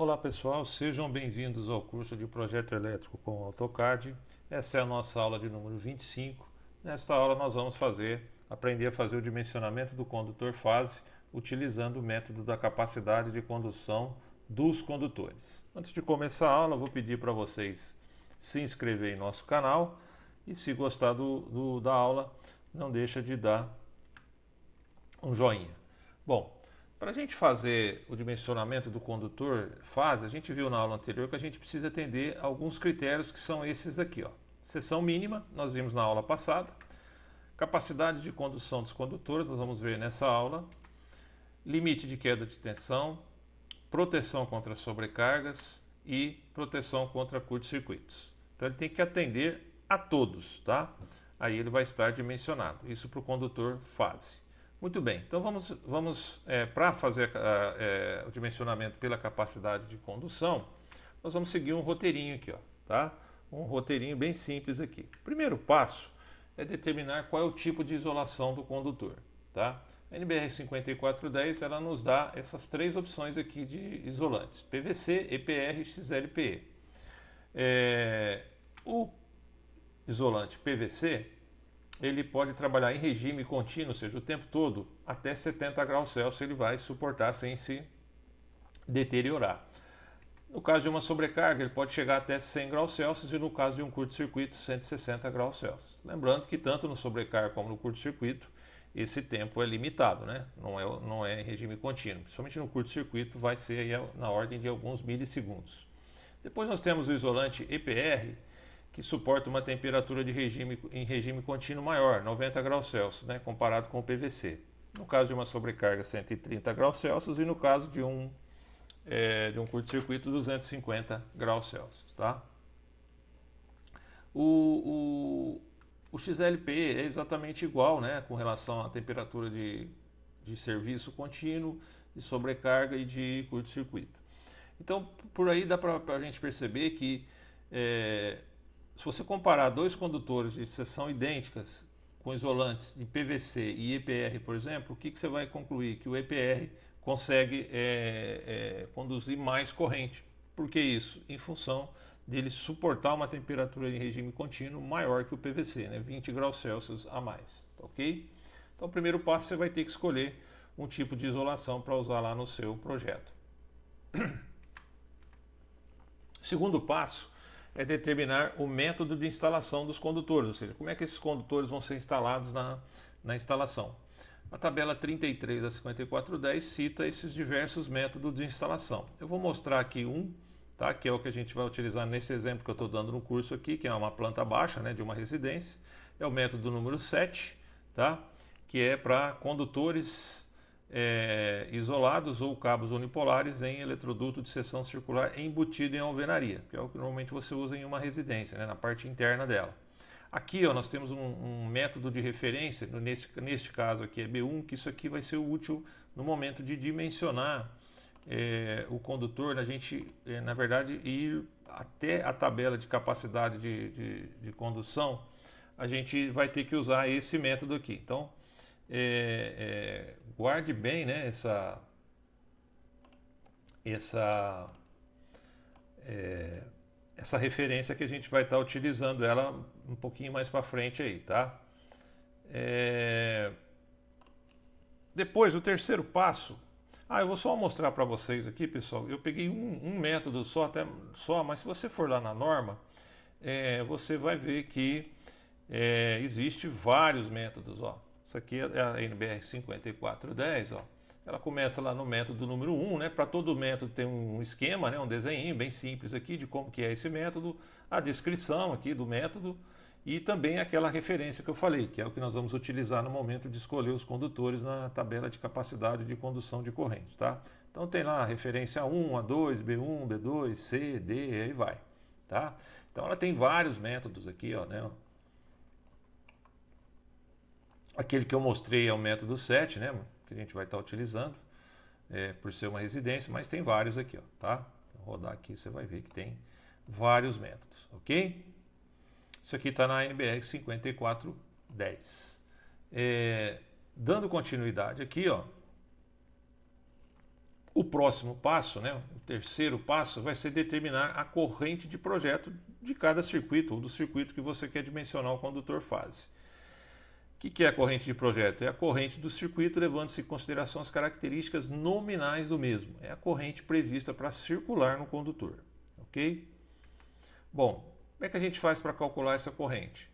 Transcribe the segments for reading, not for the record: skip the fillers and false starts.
Olá pessoal, sejam bem-vindos ao curso de Projeto Elétrico com AutoCAD. Essa é a nossa aula de número 25. Nesta aula nós vamos aprender a fazer o dimensionamento do condutor fase utilizando o método da capacidade de condução dos condutores. Antes de começar a aula, eu vou pedir para vocês se inscreverem em nosso canal e se gostar da aula, não deixa de dar um joinha. Bom, para a gente fazer o dimensionamento do condutor fase, a gente viu na aula anterior que a gente precisa atender alguns critérios que são esses aqui, ó. Seção mínima, nós vimos na aula passada. Capacidade de condução dos condutores, nós vamos ver nessa aula. Limite de queda de tensão, proteção contra sobrecargas e proteção contra curtos-circuitos. Então ele tem que atender a todos, tá? Aí ele vai estar dimensionado. Isso para o condutor fase. Muito bem, então vamos para fazer o dimensionamento pela capacidade de condução, nós vamos seguir um roteirinho aqui, ó, tá? Um roteirinho bem simples aqui. O primeiro passo é determinar qual é o tipo de isolação do condutor, tá? A NBR 5410 ela nos dá essas três opções aqui de isolantes: PVC, EPR e XLPE. O isolante PVC ele pode trabalhar em regime contínuo, ou seja, o tempo todo, até 70 graus Celsius ele vai suportar sem se deteriorar. No caso de uma sobrecarga, ele pode chegar até 100 graus Celsius e no caso de um curto-circuito, 160 graus Celsius. Lembrando que tanto no sobrecarga como no curto-circuito, esse tempo é limitado, né? Não é em regime contínuo. Principalmente no curto-circuito vai ser aí na ordem de alguns milissegundos. Depois nós temos o isolante EPR, que suporta uma temperatura em regime contínuo maior, 90 graus Celsius, né, comparado com o PVC. No caso de uma sobrecarga, 130 graus Celsius e no caso de um curto-circuito, 250 graus Celsius. Tá? O XLP é exatamente igual, né, com relação à temperatura de serviço contínuo, de sobrecarga e de curto-circuito. Então, por aí dá para a gente perceber que se você comparar dois condutores de seção idênticas com isolantes de PVC e EPR, por exemplo, o que você vai concluir? Que o EPR consegue conduzir mais corrente. Por que isso? Em função dele suportar uma temperatura em regime contínuo maior que o PVC, né? 20 graus Celsius a mais. Ok? Então, o primeiro passo você vai ter que escolher um tipo de isolação para usar lá no seu projeto. Segundo passo é determinar o método de instalação dos condutores, ou seja, como é que esses condutores vão ser instalados na instalação. A tabela 33 da 5410 cita esses diversos métodos de instalação. Eu vou mostrar aqui tá, que é o que a gente vai utilizar nesse exemplo que eu estou dando no curso aqui, que é uma planta baixa, né, de uma residência. É o método número 7, tá, que é para condutores isolados ou cabos unipolares em eletroduto de seção circular embutido em alvenaria, que é o que normalmente você usa em uma residência, né, na parte interna dela. Aqui ó, nós temos um método de referência, neste caso aqui é B1, que isso aqui vai ser útil no momento de dimensionar o condutor, a gente, na verdade, ir até a tabela de capacidade de condução, a gente vai ter que usar esse método aqui. Então, guarde bem, né, essa referência que a gente vai estar utilizando ela um pouquinho mais para frente aí, tá? Depois, o terceiro passo. Eu vou só mostrar para vocês aqui, pessoal. Eu peguei um método só, mas se você for lá na norma, você vai ver que existe vários métodos, ó. Isso aqui é a NBR 5410, ó. Ela começa lá no método número 1, né? Para todo método tem um esquema, né? Um desenho bem simples aqui de como que é esse método, a descrição aqui do método e também aquela referência que eu falei, que é o que nós vamos utilizar no momento de escolher os condutores na tabela de capacidade de condução de corrente, tá? Então tem lá a referência A1, A2, B1, B2, C, D, aí vai, tá? Então ela tem vários métodos aqui, ó, né? Aquele que eu mostrei é o método 7, né, que a gente vai estar utilizando, por ser uma residência, mas tem vários aqui, ó, tá? Vou rodar aqui, você vai ver que tem vários métodos, ok? Isso aqui está na NBR 5410. Dando continuidade aqui, ó, O próximo passo, né, o terceiro passo, vai ser determinar a corrente de projeto de cada circuito, ou do circuito que você quer dimensionar o condutor fase. O que é a corrente de projeto? É a corrente do circuito levando-se em consideração as características nominais do mesmo. É a corrente prevista para circular no condutor. Ok? Bom, como é que a gente faz para calcular essa corrente?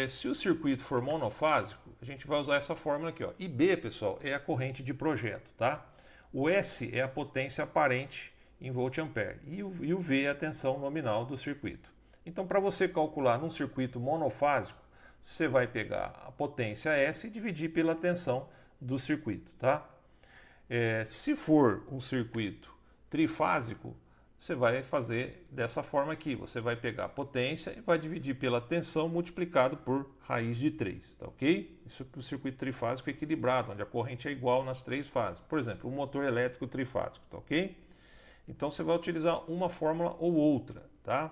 Se o circuito for monofásico, a gente vai usar essa fórmula aqui. Ó. IB, pessoal, é a corrente de projeto. Tá? O S é a potência aparente em volt-ampere. E o V é a tensão nominal do circuito. Então, para você calcular num circuito monofásico, você vai pegar a potência S e dividir pela tensão do circuito, tá? Se for um circuito trifásico, você vai fazer dessa forma aqui. Você vai pegar a potência e vai dividir pela tensão multiplicado por raiz de 3, tá ok? Isso é o circuito trifásico equilibrado, onde a corrente é igual nas três fases. Por exemplo, um motor elétrico trifásico, tá ok? Então você vai utilizar uma fórmula ou outra, tá?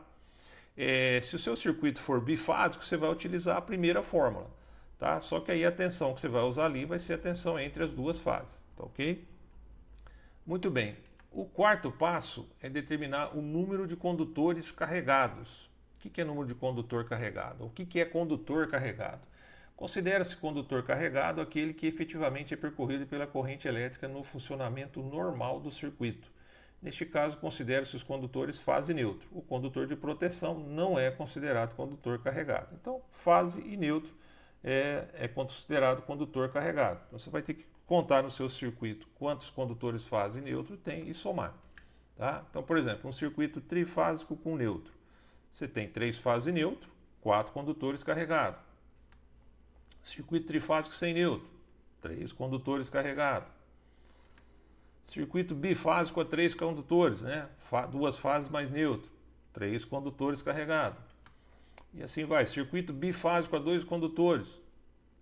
Se o seu circuito for bifásico, você vai utilizar a primeira fórmula, tá? Só que aí a tensão que você vai usar ali vai ser a tensão entre as duas fases, tá ok? Muito bem. O quarto passo é determinar o número de condutores carregados. O que é número de condutor carregado? O que é condutor carregado? Considera-se condutor carregado aquele que efetivamente é percorrido pela corrente elétrica no funcionamento normal do circuito. Neste caso, considera-se os condutores fase e neutro. O condutor de proteção não é considerado condutor carregado. Então, fase e neutro é considerado condutor carregado. Então, você vai ter que contar no seu circuito quantos condutores fase e neutro tem e somar. Tá? Então, por exemplo, um circuito trifásico com neutro. Você tem 3 fases e neutro, 4 condutores carregados. Circuito trifásico sem neutro, 3 condutores carregados. Circuito bifásico a 3 condutores, né? 2 fases mais neutro, 3 condutores carregados. E assim vai. Circuito bifásico a 2 condutores,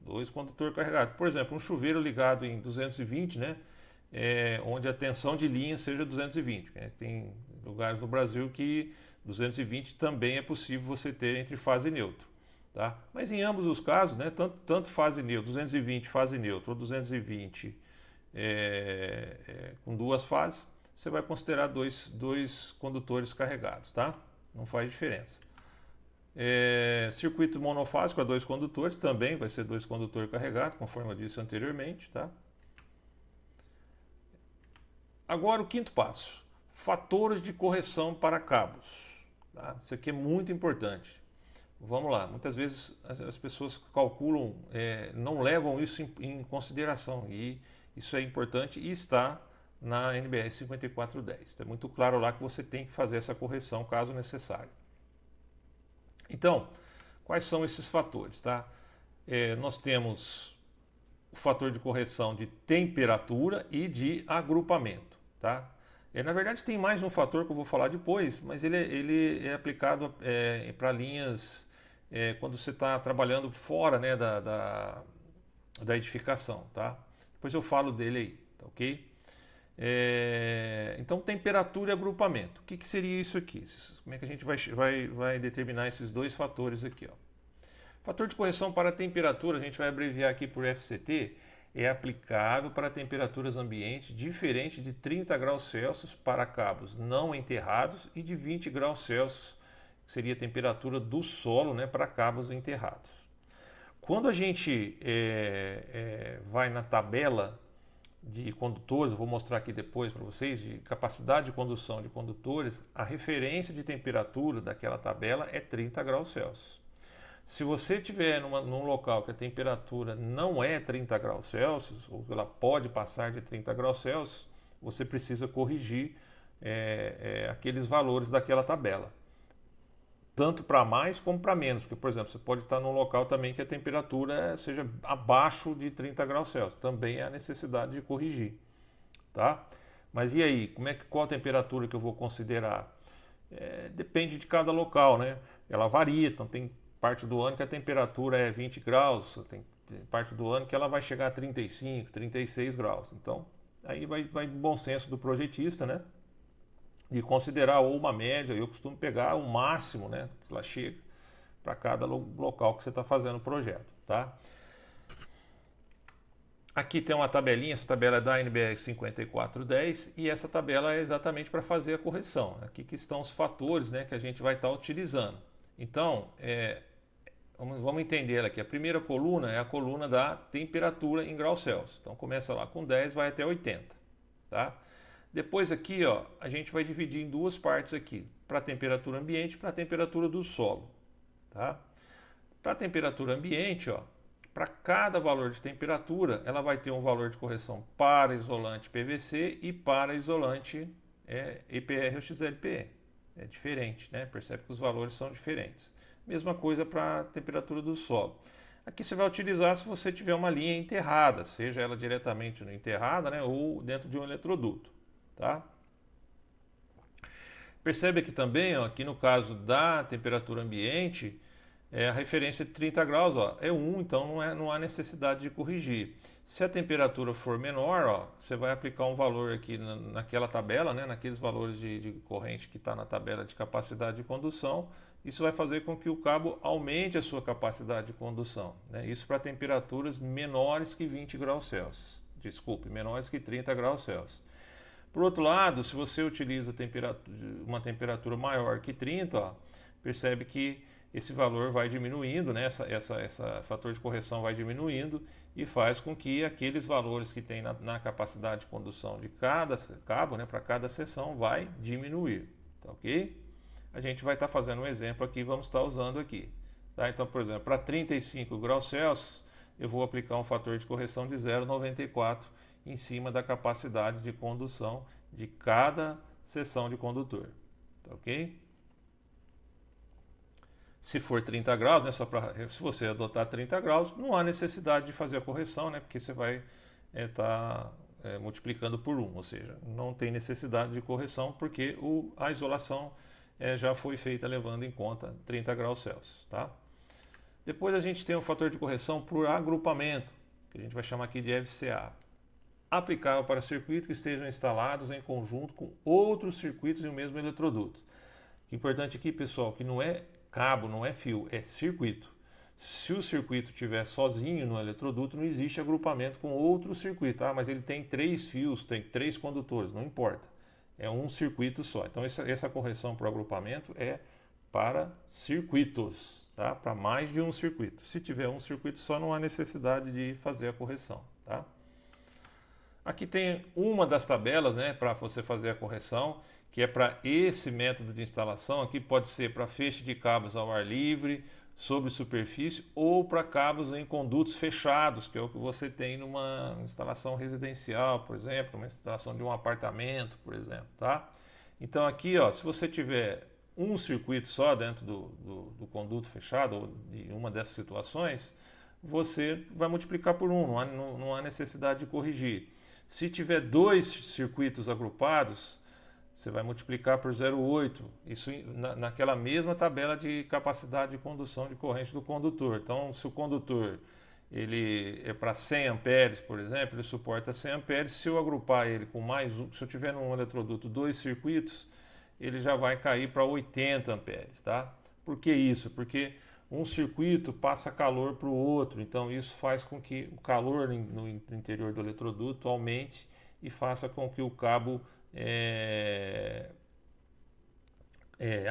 2 condutores carregados. Por exemplo, um chuveiro ligado em 220, né? Onde a tensão de linha seja 220. Né? Tem lugares no Brasil que 220 também é possível você ter entre fase e neutro. Tá? Mas em ambos os casos, né? tanto fase neutro, 220 fase neutro ou 220 com 2 fases, você vai considerar dois condutores carregados, tá? Não faz diferença. Circuito monofásico a 2 condutores, também vai ser 2 condutores carregados, conforme eu disse anteriormente, tá? Agora o quinto passo, fatores de correção para cabos. Tá? Isso aqui é muito importante. Vamos lá, muitas vezes as pessoas calculam, não levam isso em consideração, e isso é importante e está na NBR 5410. É muito claro lá que você tem que fazer essa correção caso necessário. Então, quais são esses fatores? Tá? Nós temos o fator de correção de temperatura e de agrupamento. Tá? Na verdade, tem mais um fator que eu vou falar depois, mas ele é aplicado para linhas quando você está trabalhando fora, né, da edificação. Tá? Depois eu falo dele aí, tá ok? Então, temperatura e agrupamento. O que seria isso aqui? Como é que a gente vai determinar esses dois fatores aqui? Ó? Fator de correção para a temperatura, a gente vai abreviar aqui por FCT, é aplicável para temperaturas ambientes diferentes de 30 graus Celsius para cabos não enterrados e de 20 graus Celsius, que seria a temperatura do solo, né, para cabos enterrados. Quando a gente vai na tabela de condutores, eu vou mostrar aqui depois para vocês, de capacidade de condução de condutores, a referência de temperatura daquela tabela é 30 graus Celsius. Se você estiver num local que a temperatura não é 30 graus Celsius, ou ela pode passar de 30 graus Celsius, você precisa corrigir aqueles valores daquela tabela. Tanto para mais como para menos, porque, por exemplo, você pode estar num local também que a temperatura seja abaixo de 30 graus Celsius. Também há necessidade de corrigir. Tá? Mas e aí, qual a temperatura que eu vou considerar? Depende de cada local, né? Ela varia, então tem parte do ano que a temperatura é 20 graus, tem parte do ano que ela vai chegar a 35, 36 graus. Então, aí vai do bom senso do projetista, né? De considerar ou uma média, eu costumo pegar o máximo, né? Que ela chega para cada local que você está fazendo o projeto, tá? Aqui tem uma tabelinha, essa tabela é da NBR 5410 e essa tabela é exatamente para fazer a correção. Aqui que estão os fatores, né, que a gente vai estar utilizando. Então, vamos entender ela aqui. A primeira coluna é a coluna da temperatura em graus Celsius. Então começa lá com 10, vai até 80. Tá? Depois aqui, ó, a gente vai dividir em duas partes aqui. Para a temperatura ambiente e para a temperatura do solo. Tá? Para a temperatura ambiente, ó, para cada valor de temperatura, ela vai ter um valor de correção para isolante PVC e para isolante EPR ou XLPE. É diferente, né? Percebe que os valores são diferentes. Mesma coisa para a temperatura do solo. Aqui você vai utilizar se você tiver uma linha enterrada, seja ela diretamente enterrada, né, ou dentro de um eletroduto. Tá? Percebe aqui também, ó, aqui no caso da temperatura ambiente, a referência de 30 graus, ó, é 1, então não há necessidade de corrigir. Se a temperatura for menor, ó, você vai aplicar um valor aqui naquela tabela, né, naqueles valores de corrente que está na tabela de capacidade de condução. Isso vai fazer com que o cabo aumente a sua capacidade de condução. Né? Isso para temperaturas menores que 20 graus Celsius. Desculpe, menores que 30 graus Celsius. Por outro lado, se você utiliza uma temperatura maior que 30, ó, percebe que esse valor vai diminuindo, né? Essa fator de correção vai diminuindo e faz com que aqueles valores que tem na capacidade de condução de cada cabo, né, para cada seção, vai diminuir. Tá ok? A gente vai estar fazendo um exemplo aqui, vamos estar usando aqui. Tá? Então, por exemplo, para 35 graus Celsius, eu vou aplicar um fator de correção de 0,94 em cima da capacidade de condução de cada seção de condutor. Tá ok? Se for 30 graus, né, se você adotar 30 graus, não há necessidade de fazer a correção, né, porque você vai estar multiplicando por 1, ou seja, não tem necessidade de correção porque a isolação já foi feita levando em conta 30 graus Celsius. Tá? Depois a gente tem o fator de correção por agrupamento, que a gente vai chamar aqui de FCA. Aplicável para circuitos que estejam instalados em conjunto com outros circuitos em um mesmo eletroduto. O importante aqui, pessoal, que não é cabo, não é fio, é circuito. Se o circuito estiver sozinho no eletroduto, não existe agrupamento com outro circuito. Ah, mas ele tem 3 fios, tem 3 condutores, não importa. É um circuito só. Então essa correção por agrupamento é para circuitos, tá? Para mais de um circuito. Se tiver um circuito só, não há necessidade de fazer a correção. Tá? Aqui tem uma das tabelas, né, para você fazer a correção, que é para esse método de instalação. Aqui pode ser para feixe de cabos ao ar livre, sobre superfície, ou para cabos em condutos fechados, que é o que você tem numa instalação residencial, por exemplo, uma instalação de um apartamento, por exemplo. Tá? Então aqui, ó, se você tiver um circuito só dentro do conduto fechado, ou de uma dessas situações, você vai multiplicar por 1, não há necessidade de corrigir. Se tiver 2 circuitos agrupados, você vai multiplicar por 0,8, isso naquela mesma tabela de capacidade de condução de corrente do condutor. Então, se o condutor ele é para 100 amperes, por exemplo, ele suporta 100 amperes, se eu agrupar ele com mais um, se eu tiver num eletroduto 2 circuitos, ele já vai cair para 80 amperes. Tá? Por que isso? Porque um circuito passa calor para o outro, então isso faz com que o calor no interior do eletroduto aumente e faça com que o cabo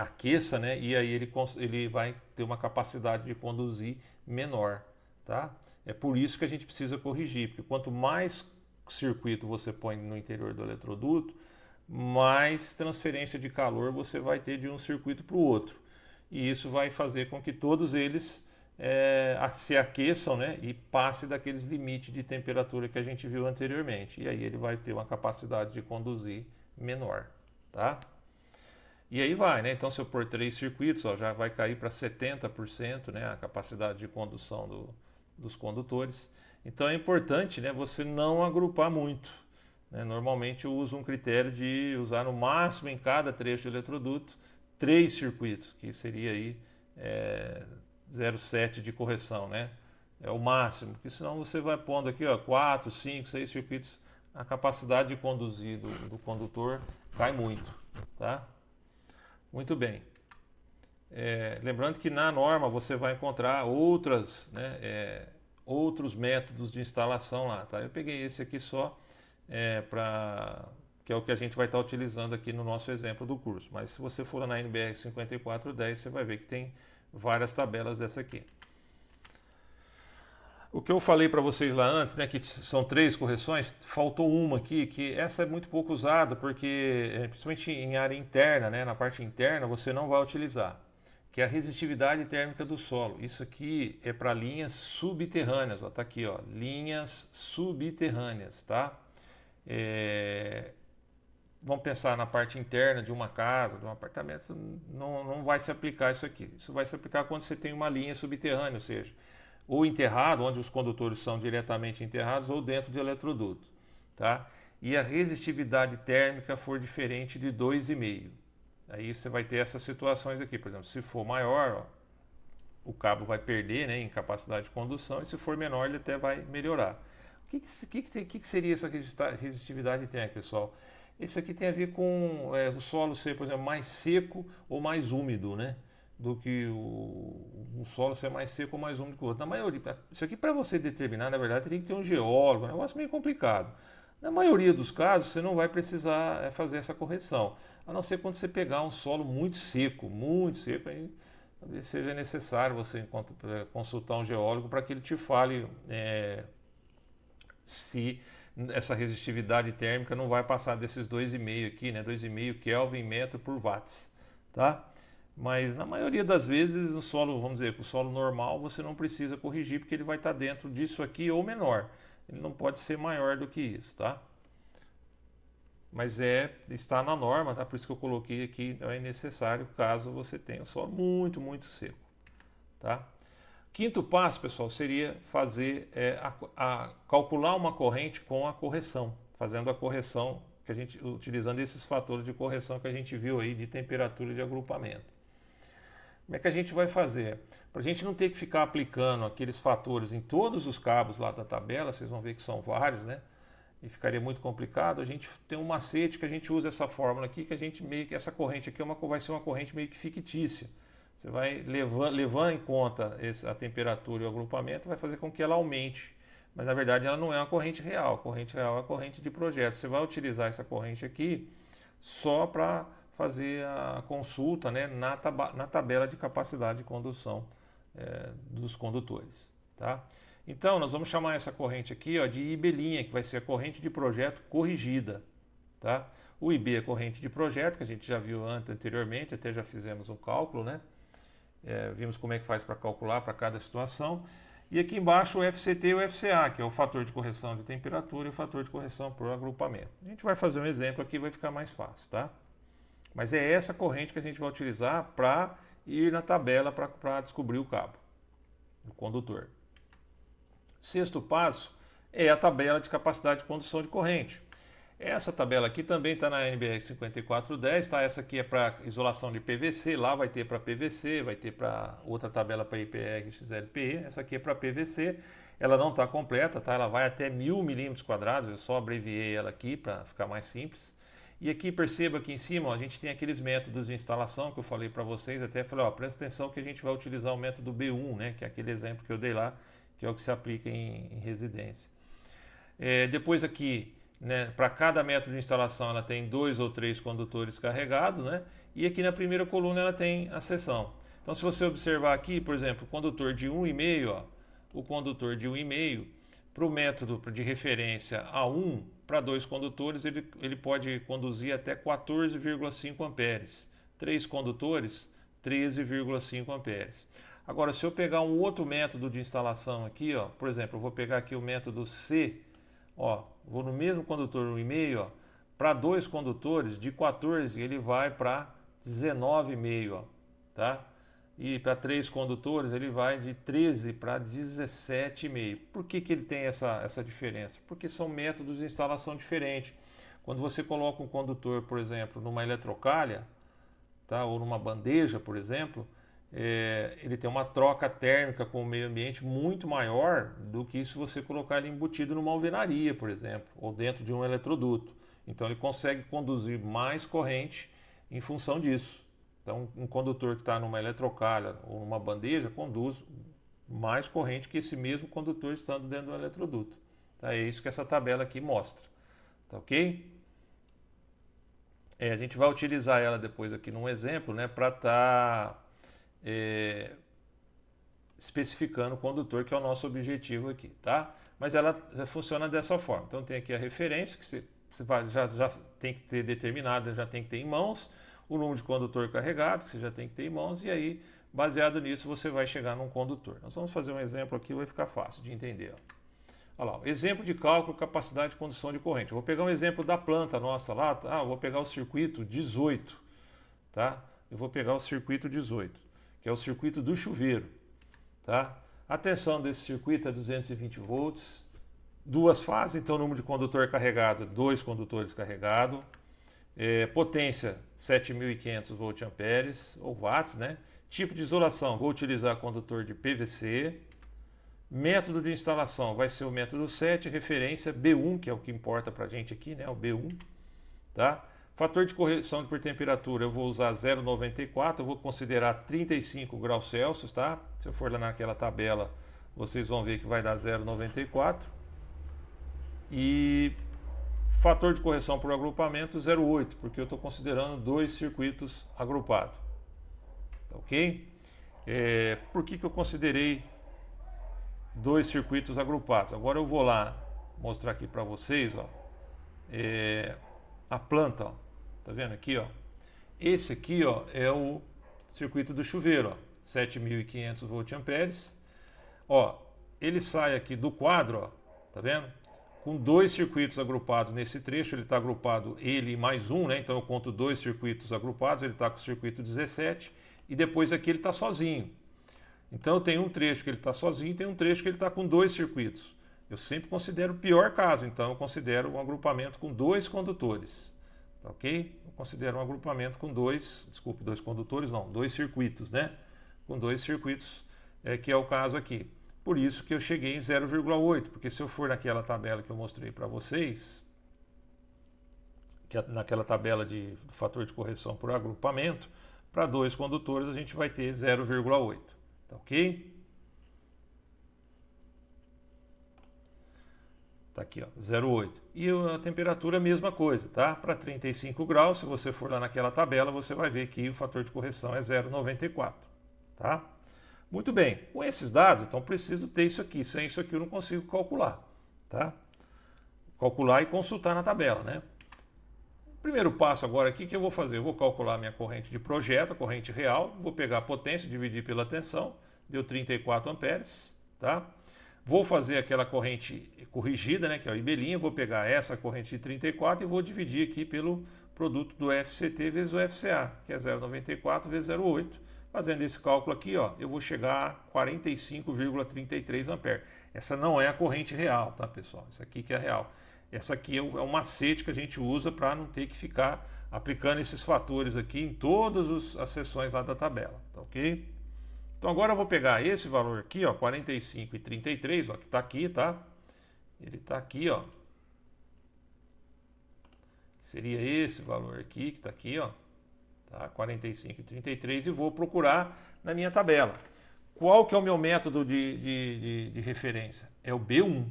aqueça, né? E aí ele vai ter uma capacidade de conduzir menor. Tá? É por isso que a gente precisa corrigir, porque quanto mais circuito você põe no interior do eletroduto, mais transferência de calor você vai ter de um circuito para o outro. E isso vai fazer com que todos eles se aqueçam, né, e passe daqueles limites de temperatura que a gente viu anteriormente. E aí ele vai ter uma capacidade de conduzir menor. Tá? E aí vai, né? Então se eu pôr 3 circuitos, ó, já vai cair para 70%, né, a capacidade de condução dos condutores. Então é importante, né, você não agrupar muito. Né? Normalmente eu uso um critério de usar no máximo em cada trecho de eletroduto 3 circuitos, que seria aí 0,7 de correção, né? É o máximo, porque senão você vai pondo aqui, ó, 4, 5, 6 circuitos, a capacidade de conduzir do condutor cai muito. Tá? Muito bem. Lembrando que na norma você vai encontrar outras, né, outros métodos de instalação lá, tá? Eu peguei esse aqui só que é o que a gente vai estar utilizando aqui no nosso exemplo do curso. Mas se você for na NBR 5410, você vai ver que tem várias tabelas dessa aqui. O que eu falei para vocês lá antes, né, que são 3 correções, faltou uma aqui, que essa é muito pouco usada, porque principalmente em área interna, né, na parte interna, você não vai utilizar, que é a resistividade térmica do solo. Isso aqui é para linhas subterrâneas, ó, tá aqui, ó, linhas subterrâneas, tá? Vamos pensar na parte interna de uma casa, de um apartamento, não vai se aplicar isso aqui. Isso vai se aplicar quando você tem uma linha subterrânea, ou seja, ou enterrado, onde os condutores são diretamente enterrados, ou dentro de eletroduto, tá? E a resistividade térmica for diferente de 2,5. Aí você vai ter essas situações aqui, por exemplo, se for maior, ó, o cabo vai perder, né, em capacidade de condução, e se for menor ele até vai melhorar. O que seria essa resistividade térmica, pessoal? Isso aqui tem a ver com o solo ser, por exemplo, mais seco ou mais úmido, né? Do que um solo ser mais seco ou mais úmido que o outro. Na maioria, isso aqui para você determinar, na verdade, teria que ter um geólogo, um negócio meio complicado. Na maioria dos casos, você não vai precisar fazer essa correção, a não ser quando você pegar um solo muito seco, aí talvez seja necessário você consultar um geólogo para que ele te fale se essa resistividade térmica não vai passar desses 2,5 aqui, né? 2,5 Kelvin metro por watts, tá? Mas na maioria das vezes o solo, vamos dizer, o solo normal você não precisa corrigir porque ele vai estar dentro disso aqui ou menor. Ele não pode ser maior do que isso, tá? Mas está na norma, tá? Por isso que eu coloquei aqui, não é necessário caso você tenha o solo muito, muito seco, tá? Quinto passo, pessoal, seria fazer calcular uma corrente com a correção, fazendo a correção que a gente utilizando esses fatores de correção que a gente viu aí de temperatura e de agrupamento. Como é que a gente vai fazer? Para a gente não ter que ficar aplicando aqueles fatores em todos os cabos lá da tabela, vocês vão ver que são vários, né? E ficaria muito complicado. A gente tem um macete que a gente usa essa fórmula aqui, que a gente meio que essa corrente aqui vai ser uma corrente meio que fictícia. Você vai levando em conta a temperatura e o agrupamento, vai fazer com que ela aumente. Mas na verdade ela não é uma corrente real. A corrente real é a corrente de projeto. Você vai utilizar essa corrente aqui só para fazer a consulta, né, na tabela de capacidade de condução dos condutores, tá? Então nós vamos chamar essa corrente aqui, ó, de IB', que vai ser a corrente de projeto corrigida, tá? O IB é a corrente de projeto, que a gente já viu anteriormente, até já fizemos um cálculo, né? Vimos como é que faz para calcular para cada situação. E aqui embaixo o FCT e o FCA, que é o fator de correção de temperatura e o fator de correção por agrupamento. A gente vai fazer um exemplo aqui, vai ficar mais fácil, tá? Mas é essa corrente que a gente vai utilizar para ir na tabela para descobrir o cabo, o condutor. Sexto passo é a tabela de capacidade de condução de corrente. Essa tabela aqui também está na NBR 5410, tá? Essa aqui é para isolação de PVC, lá vai ter para PVC, vai ter para outra tabela para IPR, XLPE, essa aqui é para PVC, ela não está completa, tá? Ela vai até 1000 milímetros quadrados, eu só abreviei ela aqui para ficar mais simples. E aqui perceba aqui em cima, ó, a gente tem aqueles métodos de instalação que eu falei para vocês, até falei, ó, presta atenção que a gente vai utilizar o método B1, né, que é aquele exemplo que eu dei lá, que é o que se aplica em residência. Depois aqui, né, para cada método de instalação ela tem 2 ou 3 condutores carregados, né, e aqui na primeira coluna ela tem a seção. Então se você observar aqui, por exemplo, o condutor de 1,5, ó, o condutor de 1,5, para o método de referência A1, para 2 condutores, ele pode conduzir até 14,5 amperes. 3 condutores, 13,5 amperes. Agora, se eu pegar um outro método de instalação aqui, ó, por exemplo, eu vou pegar aqui o método C, ó, vou no mesmo condutor 1,5, para 2 condutores, de 14 ele vai para 19,5, ó, tá? E para 3 condutores ele vai de 13 para 17,5. Por que ele tem essa diferença? Porque são métodos de instalação diferentes. Quando você coloca um condutor, por exemplo, numa eletrocalha, tá? Ou numa bandeja, por exemplo, ele tem uma troca térmica com o meio ambiente muito maior do que se você colocar ele embutido numa alvenaria, por exemplo, ou dentro de um eletroduto. Então ele consegue conduzir mais corrente em função disso. Então, um condutor que está numa eletrocalha ou numa bandeja conduz mais corrente que esse mesmo condutor estando dentro do eletroduto. Tá? É isso que essa tabela aqui mostra. Tá ok? A gente vai utilizar ela depois aqui num exemplo, né, para estar especificando o condutor, que é o nosso objetivo aqui, tá? Mas ela já funciona dessa forma. Então tem aqui a referência, que você vai, já tem que ter determinada, já tem que ter em mãos, o número de condutor carregado, que você já tem que ter em mãos, e aí, baseado nisso, você vai chegar num condutor. Nós vamos fazer um exemplo aqui, vai ficar fácil de entender. Olha lá, exemplo de cálculo, capacidade de condução de corrente. Eu vou pegar um exemplo da planta nossa lá, eu vou pegar o circuito 18, tá? Eu vou pegar o circuito 18, que é o circuito do chuveiro, tá? A tensão desse circuito é 220 volts, duas fases, então o número de condutor carregado, 2 condutores carregados, potência 7.500 voltamperes ou watts, né? Tipo de isolação, vou utilizar condutor de PVC. Método de instalação vai ser o método 7, referência B1, que é o que importa para a gente aqui, né? O B1, tá? Fator de correção por temperatura, eu vou usar 0,94, eu vou considerar 35 graus Celsius, tá? Se eu for lá naquela tabela, vocês vão ver que vai dar 0,94. E fator de correção por agrupamento, 0,8, porque eu estou considerando 2 circuitos agrupados. Ok? Por que eu considerei 2 circuitos agrupados? Agora eu vou lá mostrar aqui para vocês, ó, a planta, ó. Tá vendo aqui, ó? Esse aqui, ó, é o circuito do chuveiro, ó, 7.500 voltamperes. Ó, ele sai aqui do quadro, ó, tá vendo? Com 2 circuitos agrupados nesse trecho, ele está agrupado ele e mais um, né? Então eu conto 2 circuitos agrupados, ele está com o circuito 17, e depois aqui ele está sozinho. Então tem um trecho que ele está sozinho, tem um trecho que ele está com 2 circuitos. Eu sempre considero o pior caso, então eu considero um agrupamento com 2 condutores. Tá ok? Eu considero um agrupamento com 2 condutores não, 2 circuitos, né? Com 2 circuitos, que é o caso aqui. Por isso que eu cheguei em 0,8, porque se eu for naquela tabela que eu mostrei para vocês, que é naquela tabela de fator de correção por agrupamento, para 2 condutores a gente vai ter 0,8. Tá ok? Tá aqui, ó, 0,8. E a temperatura, a mesma coisa, tá? Para 35 graus, se você for lá naquela tabela, você vai ver que o fator de correção é 0,94, tá? Muito bem, com esses dados, então preciso ter isso aqui. Sem isso aqui eu não consigo calcular, tá? Calcular e consultar na tabela, né? Primeiro passo agora aqui, que eu vou fazer? Eu vou calcular minha corrente de projeto, a corrente real, vou pegar a potência, dividir pela tensão, deu 34 amperes, tá? Vou fazer aquela corrente corrigida, né, que é o ibelinha, vou pegar essa corrente de 34 e vou dividir aqui pelo produto do FCT vezes o FCA, que é 0,94 vezes 0,8. Fazendo esse cálculo aqui, ó, eu vou chegar a 45,33 amperes. Essa não é a corrente real, tá, pessoal? Isso aqui que é real. Essa aqui é um macete que a gente usa para não ter que ficar aplicando esses fatores aqui em todas as seções lá da tabela, tá ok? Então agora eu vou pegar esse valor aqui, ó, 45,33, ó, que está aqui, tá? Ele está aqui, ó. Seria esse valor aqui, que está aqui, ó. Tá? 45,33 e vou procurar na minha tabela. Qual que é o meu método de referência? É o B1,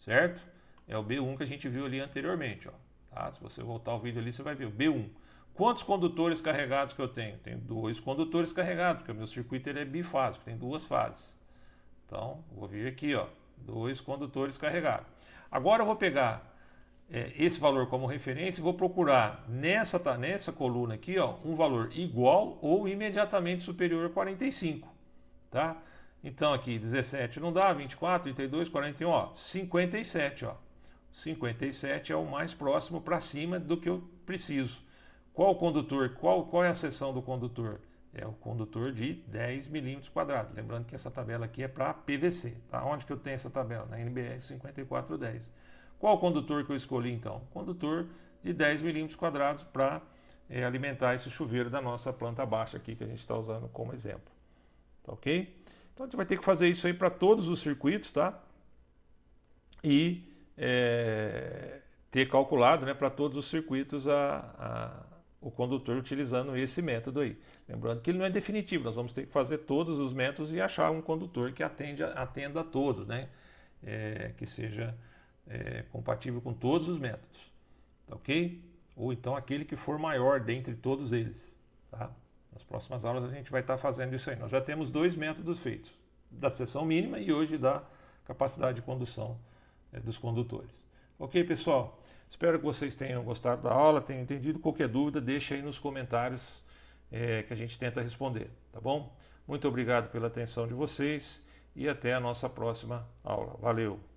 certo? É o B1 que a gente viu ali anteriormente, ó. Tá? Se você voltar ao vídeo ali, você vai ver o B1. Quantos condutores carregados que eu tenho? Tenho 2 condutores carregados, porque o meu circuito ele é bifásico, tem 2 fases. Então, vou vir aqui, ó, 2 condutores carregados. Agora eu vou pegar esse valor como referência e vou procurar nessa coluna aqui, ó, um valor igual ou imediatamente superior a 45, tá? Então aqui 17 não dá, 24, 32, 41, ó, 57, ó. 57 é o mais próximo para cima do que eu preciso. Qual condutor? Qual é a seção do condutor? É o condutor de 10 milímetros quadrados. Lembrando que essa tabela aqui é para PVC. Tá? Onde que eu tenho essa tabela? Na NBR 5410. Qual condutor que eu escolhi então? Condutor de 10 milímetros quadrados para alimentar esse chuveiro da nossa planta baixa aqui que a gente está usando como exemplo. Tá ok? Então a gente vai ter que fazer isso aí para todos os circuitos, tá? E ter calculado, né, para todos os circuitos o condutor utilizando esse método aí. Lembrando que ele não é definitivo, nós vamos ter que fazer todos os métodos e achar um condutor que atenda a todos, né? Que seja compatível com todos os métodos, tá ok? Ou então aquele que for maior dentre todos eles, tá? Nas próximas aulas a gente vai estar fazendo isso aí. Nós já temos 2 métodos feitos, da seção mínima e hoje da capacidade de condução dos condutores. Ok, pessoal? Espero que vocês tenham gostado da aula, tenham entendido. Qualquer dúvida, deixa aí nos comentários que a gente tenta responder, tá bom? Muito obrigado pela atenção de vocês e até a nossa próxima aula. Valeu!